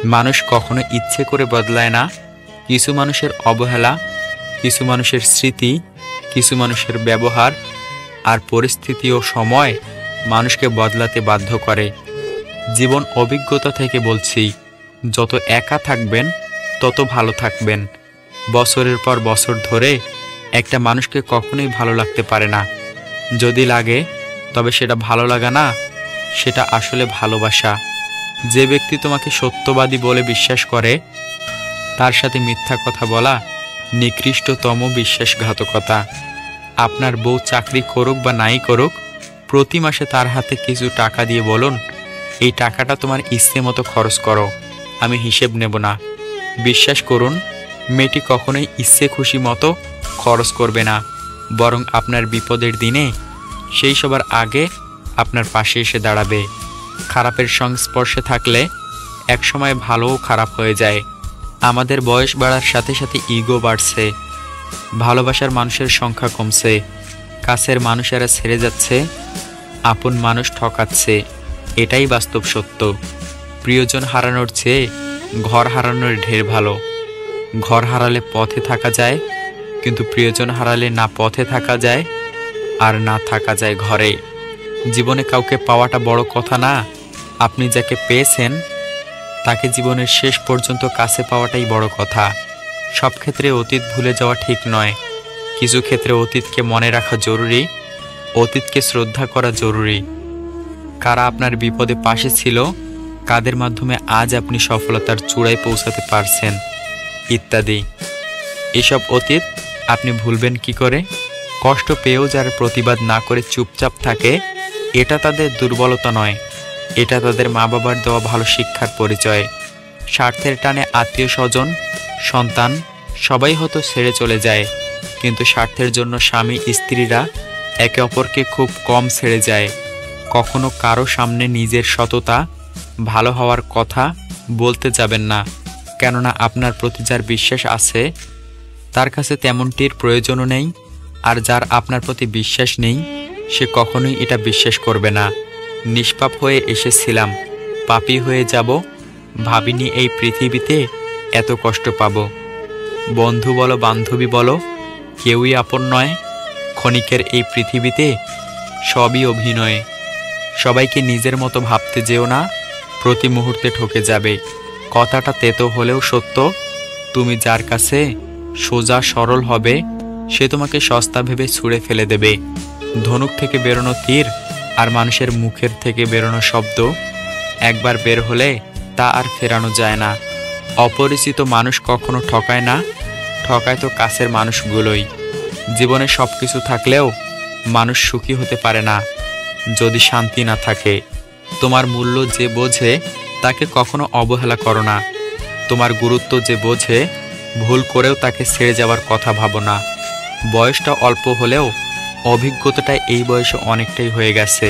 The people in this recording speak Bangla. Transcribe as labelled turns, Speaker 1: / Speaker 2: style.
Speaker 1: মানুষ কখনো ইচ্ছে করে বদলায় না। কিছু মানুষের অবহেলা, কিছু মানুষের স্মৃতি, কিছু মানুষের ব্যবহার আর পরিস্থিতি ও সময় মানুষকে বদলাতে বাধ্য করে। জীবন অভিজ্ঞতা থেকে বলছি, যত একা থাকবেন তত ভালো থাকবেন। বছরের পর বছর ধরে একটা মানুষকে কখনোই ভালো লাগতে পারে না। যদি লাগে তবে সেটা ভালো লাগা না, সেটা আসলে ভালোবাসা। যে ব্যক্তি তোমাকে সত্যবাদী বলে বিশ্বাস করে, তার সাথে মিথ্যা কথা বলা নিকৃষ্টতম বিশ্বাসঘাতকতা। আপনার বউ চাকরি করুক বা নাই করুক, প্রতি মাসে তার হাতে কিছু টাকা দিয়ে বলুন, এই টাকাটা তোমার ইচ্ছে মতো খরচ করো, আমি হিসেব নেব না। বিশ্বাস করুন, মেয়েটি কখনোই ইচ্ছে খুশি মতো খরচ করবে না, বরং আপনার বিপদের দিনে সেই সবার আগে আপনার পাশে এসে দাঁড়াবে। খারাপের সংস্পর্শে থাকলে একসময় ভালোও খারাপ হয়ে যায়। আমাদের বয়স বাড়ার সাথে সাথে ইগো বাড়ছে, ভালোবাসার মানুষের সংখ্যা কমছে, কাছের মানুষেরা ছেড়ে যাচ্ছে, আপন মানুষ ঠকাচ্ছে। এটাই বাস্তব সত্য। প্রিয়জন হারানোর চেয়ে ঘর হারানোর ঢের ভালো। ঘর হারালে পথে থাকা যায়, কিন্তু প্রিয়জন হারালে না পথে থাকা যায় আর না থাকা যায় ঘরে। জীবনে কাউকে পাওয়াটা বড় কথা না, আপনি যাকে পেয়েছেন তাকে জীবনের শেষ পর্যন্ত কাছে পাওয়াটাই বড় কথা। সব ক্ষেত্রে অতীত ভুলে যাওয়া ঠিক নয়। কিছু ক্ষেত্রে অতীতকে মনে রাখা জরুরি, অতীতকে শ্রদ্ধা করা জরুরি। কারা আপনার বিপদে পাশে ছিল, কাদের মাধ্যমে আজ আপনি সফলতার চূড়ায় পৌঁছাতে পারছেন, ইত্যাদি। এসব অতীত আপনি ভুলবেন কি করে? কষ্ট পেয়েও যারা প্রতিবাদ না করে চুপচাপ থাকে, এটা তাদের দুর্বলতা নয়, এটা তাদের মা বাবার দেওয়া ভালো শিক্ষার পরিচয়। স্বার্থের টানে আত্মীয় স্বজন, সন্তান সবাই হয়তো ছেড়ে চলে যায়, কিন্তু স্বার্থের জন্য স্বামী স্ত্রীরা একে অপরকে খুব কম ছেড়ে যায়। কখনো কারো সামনে নিজের সততা, ভালো হওয়ার কথা বলতে যাবেন না, কেননা আপনার প্রতি যার বিশ্বাস আছে তার কাছে তেমনটির প্রয়োজনও নেই। আর যার আপনার প্রতি বিশ্বাস নেই, সে কখনোই এটা বিশ্বাস করবে না। নিষ্পাপ হয়ে এসেছিলাম, পাপী হয়ে যাব, ভাবিনি এই পৃথিবীতে এত কষ্ট পাব। বন্ধু বলো বান্ধবী বলো, কেউই আপন নয়। ক্ষণিকের এই পৃথিবীতে সবই অভিনয়। সবাইকে নিজের মতো ভাবতে যেও না, প্রতি মুহূর্তে ঠকে যাবে। কথাটা তেতো হলেও সত্য। তুমি যার কাছে সোজা সরল হবে, সে তোমাকে সস্তা ভেবে ছুঁড়ে ফেলে দেবে। ধনুক থেকে বেরোনো তীর আর মানুষের মুখের থেকে বেরোনো শব্দ একবার বের হলে তা আর ফেরানো যায় না। অপরিচিত মানুষ কখনো ঠকায় না, ঠকায় তো কাছের মানুষগুলোই। জীবনে সব কিছু থাকলেও মানুষ সুখী হতে পারে না যদি শান্তি না থাকে। তোমার মূল্য যে বোঝে তাকে কখনো অবহেলা করো না। তোমার গুরুত্ব যে বোঝে, ভুল করেও তাকে ছেড়ে যাওয়ার কথা ভাবো না। বয়সটা অল্প হলেও অভিজ্ঞতাটা এই বয়সে অনেকটাই হয়ে গেছে।